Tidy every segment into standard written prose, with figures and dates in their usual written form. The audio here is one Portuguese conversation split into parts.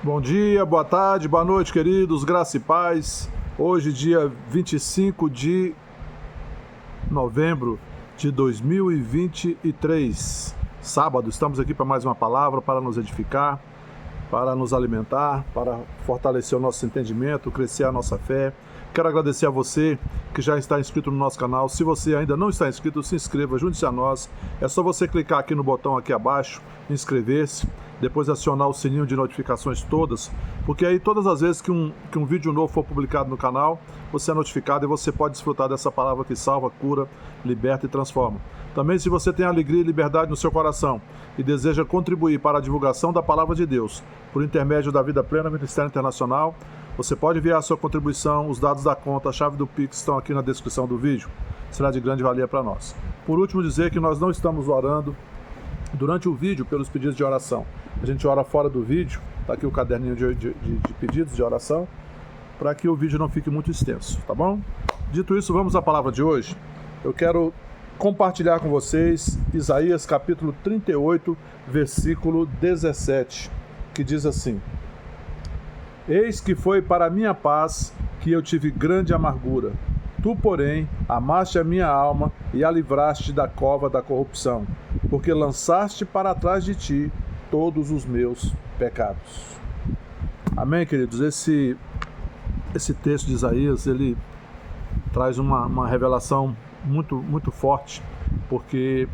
Bom dia, boa tarde, boa noite, queridos, graça e paz. Hoje, dia 25 de novembro de 2023, sábado, estamos aqui para mais uma palavra, para nos edificar, para nos alimentar, para fortalecer o nosso entendimento, crescer a nossa fé. Quero agradecer a você que já está inscrito no nosso canal. Se você ainda não está inscrito, se inscreva, junte-se a nós. É só você clicar aqui no botão aqui abaixo, inscrever-se, depois acionar o sininho de notificações todas, porque aí todas as vezes que um vídeo novo for publicado no canal, você é notificado e você pode desfrutar dessa palavra que salva, cura, liberta e transforma. Também, se você tem alegria e liberdade no seu coração e deseja contribuir para a divulgação da palavra de Deus por intermédio da Vida Plena Ministério Internacional, você pode enviar a sua contribuição. Os dados da conta, a chave do Pix estão aqui na descrição do vídeo. Será de grande valia para nós. Por último, dizer que nós não estamos orando durante o vídeo pelos pedidos de oração. A gente ora fora do vídeo, está aqui o caderninho de pedidos de oração, para que o vídeo não fique muito extenso, tá bom? Dito isso, vamos à palavra de hoje. Eu quero compartilhar com vocês Isaías capítulo 38, versículo 17, que diz assim: Eis que foi para a minha paz que eu tive grande amargura. Tu, porém, amaste a minha alma e a livraste da cova da corrupção, porque lançaste para trás de ti todos os meus pecados. Amém, queridos? Esse texto de Isaías, ele traz uma revelação muito, muito forte, porque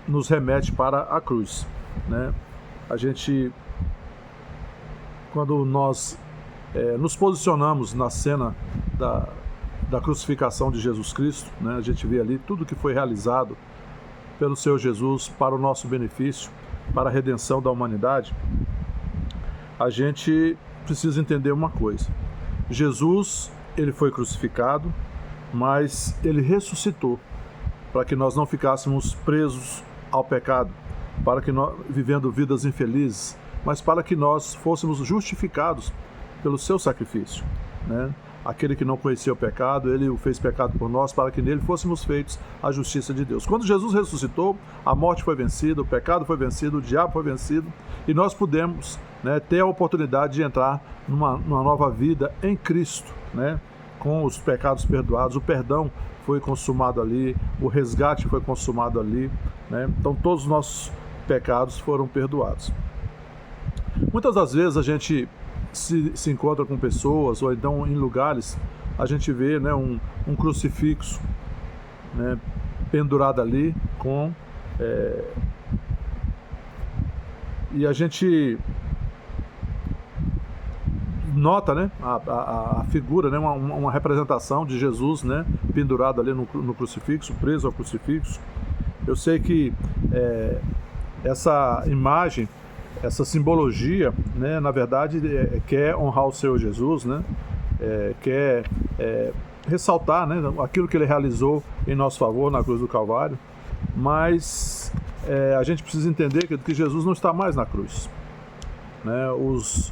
nos remete para a cruz, né? A gente, quando nós nos posicionamos na cena da crucificação de Jesus Cristo, né? A gente vê ali tudo que foi realizado pelo Senhor Jesus para o nosso benefício, para a redenção da humanidade. A gente precisa entender uma coisa: Jesus, ele foi crucificado, mas ele ressuscitou para que nós não ficássemos presos ao pecado, para que nós, vivendo vidas infelizes, mas para que nós fôssemos justificados pelo seu sacrifício, né? Aquele que não conhecia o pecado, ele o fez pecado por nós, para que nele fôssemos feitos a justiça de Deus. Quando Jesus ressuscitou, a morte foi vencida, o pecado foi vencido, o diabo foi vencido, e nós pudemos, né, ter a oportunidade de entrar numa nova vida em Cristo, né, com os pecados perdoados. O perdão foi consumado ali, o resgate foi consumado ali, né? Então todos os nossos pecados foram perdoados. Muitas das vezes a gente se encontra com pessoas, ou então em lugares, a gente vê, né, um crucifixo, né, pendurado ali, e a gente nota, né, a figura, né, uma representação de Jesus, né, pendurado ali no crucifixo, preso ao crucifixo. Eu sei que essa imagem, essa simbologia, né, na verdade, quer honrar o Senhor Jesus, né, quer ressaltar, né, aquilo que ele realizou em nosso favor na cruz do Calvário, mas a gente precisa entender que Jesus não está mais na cruz, né? Os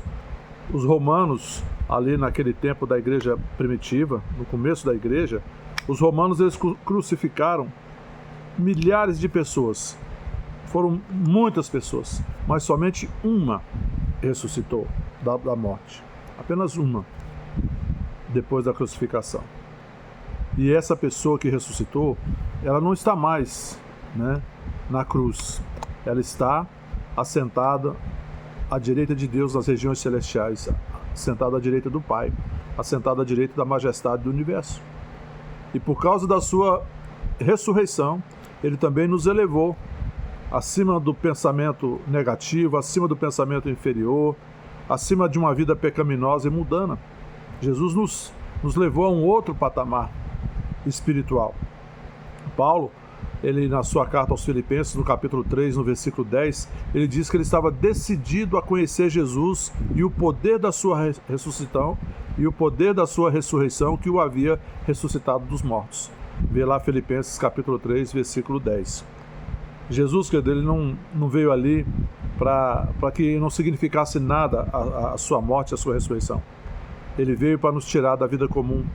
romanos, ali naquele tempo da igreja primitiva, no começo da igreja, os romanos, eles crucificaram milhares de pessoas. Foram muitas pessoas, mas somente uma ressuscitou da morte. Apenas uma, depois da crucificação. E essa pessoa que ressuscitou, ela não está mais, né, na cruz. Ela está assentada à direita de Deus nas regiões celestiais, assentada à direita do Pai, assentada à direita da majestade do universo. E por causa da sua ressurreição, ele também nos elevou acima do pensamento negativo, acima do pensamento inferior, acima de uma vida pecaminosa e mundana. Jesus nos levou a um outro patamar espiritual. Paulo, ele, na sua carta aos Filipenses, no capítulo 3, no versículo 10, ele diz que ele estava decidido a conhecer Jesus e o poder da sua ressuscitação e o poder da sua ressurreição, que o havia ressuscitado dos mortos. Vê lá Filipenses capítulo 3, versículo 10. Jesus, querido, ele não veio ali para que não significasse nada a sua morte, a sua ressurreição. Ele veio para nos tirar da vida comum.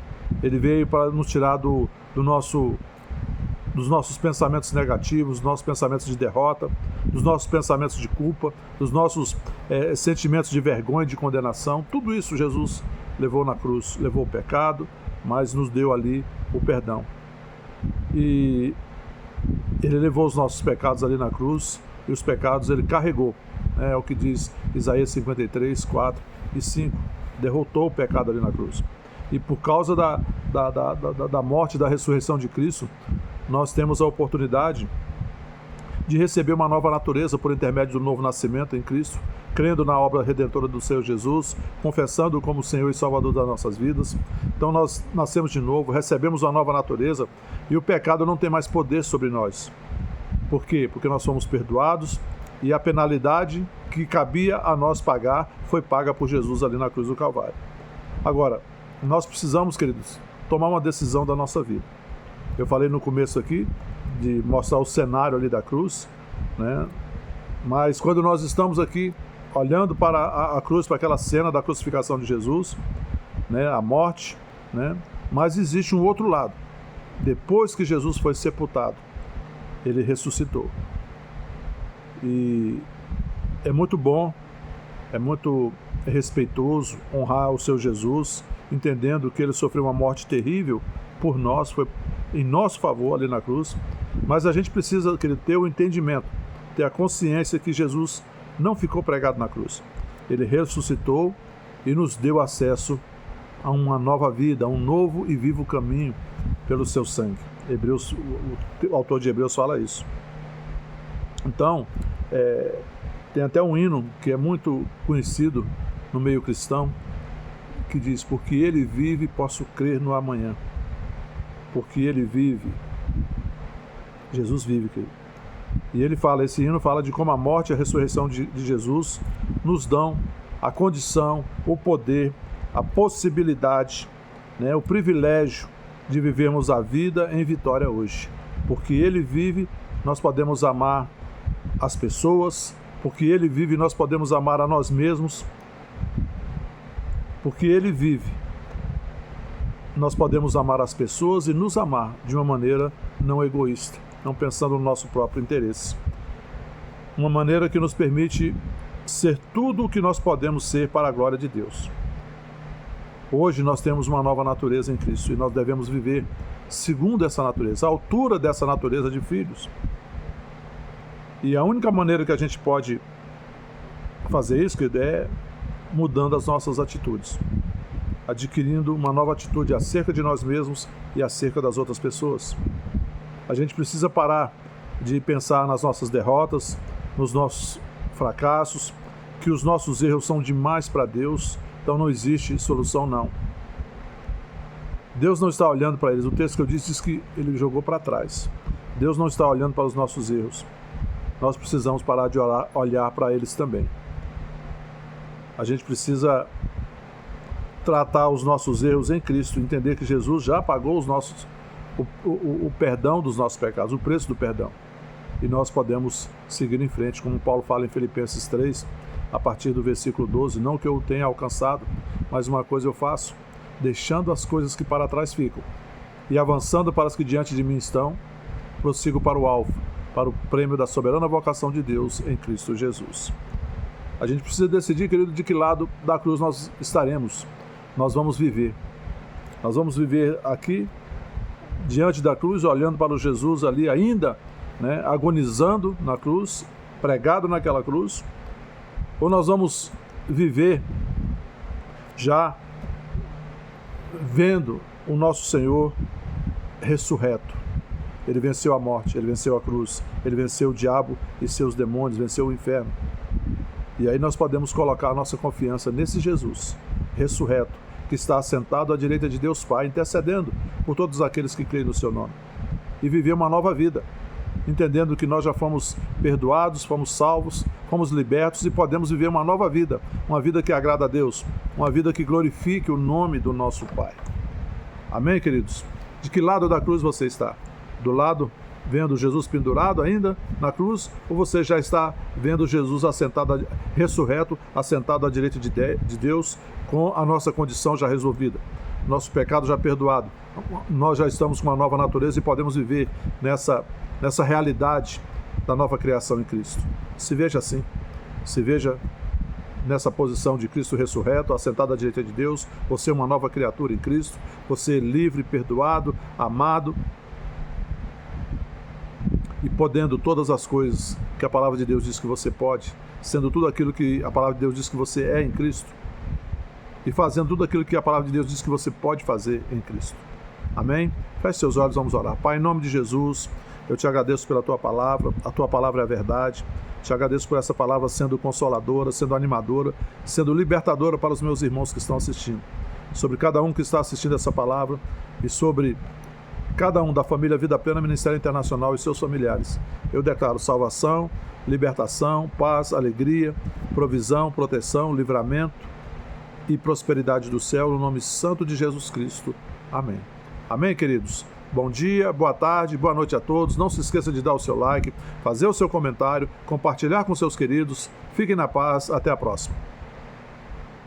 Ele veio para nos tirar do dos nossos pensamentos negativos, dos nossos pensamentos de derrota, dos nossos pensamentos de culpa, dos nossos sentimentos de vergonha e de condenação. Tudo isso Jesus levou na cruz, levou o pecado, mas nos deu ali o perdão. E ele levou os nossos pecados ali na cruz, e os pecados ele carregou. É o que diz Isaías 53, 4 e 5. Derrotou o pecado ali na cruz. E por causa da morte e da ressurreição de Cristo, nós temos a oportunidade de receber uma nova natureza por intermédio do novo nascimento em Cristo, crendo na obra redentora do Senhor Jesus, confessando-o como Senhor e Salvador das nossas vidas. Então nós nascemos de novo, recebemos uma nova natureza e o pecado não tem mais poder sobre nós. Por quê? Porque nós somos perdoados e a penalidade que cabia a nós pagar foi paga por Jesus ali na cruz do Calvário. Agora, nós precisamos, queridos, tomar uma decisão da nossa vida. Eu falei no começo aqui de mostrar o cenário ali da cruz, né? Mas quando nós estamos aqui olhando para a cruz, para aquela cena da crucificação de Jesus, né? A morte, né? Mas existe um outro lado. Depois que Jesus foi sepultado, ele ressuscitou. E é muito bom, é muito respeitoso honrar o seu Jesus, entendendo que ele sofreu uma morte terrível por nós, foi em nosso favor ali na cruz, mas a gente precisa ter o entendimento, ter a consciência que Jesus não ficou pregado na cruz. Ele ressuscitou e nos deu acesso a uma nova vida, a um novo e vivo caminho pelo seu sangue. Hebreus, o autor de Hebreus fala isso. Então, tem até um hino que é muito conhecido no meio cristão, que diz: porque ele vive, posso crer no amanhã. Porque ele vive, Jesus vive, querido. E ele fala, esse hino fala de como a morte e a ressurreição de Jesus nos dão a condição, o poder, a possibilidade, né, o privilégio de vivermos a vida em vitória hoje. Porque ele vive, nós podemos amar as pessoas. Porque ele vive, nós podemos amar a nós mesmos. Porque ele vive, nós podemos amar as pessoas e nos amar de uma maneira não egoísta, não pensando no nosso próprio interesse. Uma maneira que nos permite ser tudo o que nós podemos ser para a glória de Deus. Hoje nós temos uma nova natureza em Cristo e nós devemos viver segundo essa natureza, à altura dessa natureza de filhos. E a única maneira que a gente pode fazer isso é mudando as nossas atitudes, adquirindo uma nova atitude acerca de nós mesmos e acerca das outras pessoas. A gente precisa parar de pensar nas nossas derrotas, nos nossos fracassos, que os nossos erros são demais para Deus, então não existe solução não. Deus não está olhando para eles. O texto que eu disse diz que ele jogou para trás. Deus não está olhando para os nossos erros. Nós precisamos parar de olhar para eles também. A gente precisa tratar os nossos erros em Cristo, entender que Jesus já pagou o perdão dos nossos pecados, o preço do perdão. E nós podemos seguir em frente, como Paulo fala em Filipenses 3, a partir do versículo 12, não que eu tenha alcançado, mas uma coisa eu faço, deixando as coisas que para trás ficam, e avançando para as que diante de mim estão, prossigo para o alvo, para o prêmio da soberana vocação de Deus em Cristo Jesus. A gente precisa decidir, querido, de que lado da cruz nós estaremos. Nós vamos viver. Nós vamos viver aqui, diante da cruz, olhando para o Jesus ali ainda, né, agonizando na cruz, pregado naquela cruz. Ou nós vamos viver já vendo o nosso Senhor ressurreto. Ele venceu a morte, ele venceu a cruz, ele venceu o diabo e seus demônios, venceu o inferno. E aí nós podemos colocar a nossa confiança nesse Jesus ressurreto, que está assentado à direita de Deus Pai, intercedendo por todos aqueles que creem no seu nome. E viver uma nova vida, entendendo que nós já fomos perdoados, fomos salvos, fomos libertos e podemos viver uma nova vida, uma vida que agrada a Deus, uma vida que glorifique o nome do nosso Pai. Amém, queridos? De que lado da cruz você está? Do lado vendo Jesus pendurado ainda na cruz, ou você já está vendo Jesus assentado, ressurreto, assentado à direita de Deus, com a nossa condição já resolvida? nosso pecado já perdoado. Nós já estamos com uma nova natureza e podemos viver nessa realidade da nova criação em Cristo. Se veja assim, se veja nessa posição de Cristo ressurreto, assentado à direita de Deus. Você é uma nova criatura em Cristo, você é livre, perdoado, amado e podendo todas as coisas que a palavra de Deus diz que você pode, sendo tudo aquilo que a palavra de Deus diz que você é em Cristo e fazendo tudo aquilo que a palavra de Deus diz que você pode fazer em Cristo. Amém? Feche seus olhos, vamos orar. Pai, em nome de Jesus, eu te agradeço pela tua palavra, a tua palavra é a verdade. Te agradeço por essa palavra sendo consoladora, sendo animadora, sendo libertadora para os meus irmãos que estão assistindo. Sobre cada um que está assistindo essa palavra e sobre cada um da família Vida Plena Ministério Internacional e seus familiares. Eu declaro salvação, libertação, paz, alegria, provisão, proteção, livramento e prosperidade do céu, no nome santo de Jesus Cristo. Amém. Amém, queridos? Bom dia, boa tarde, boa noite a todos. Não se esqueça de dar o seu like, fazer o seu comentário, compartilhar com seus queridos. Fiquem na paz. Até a próxima.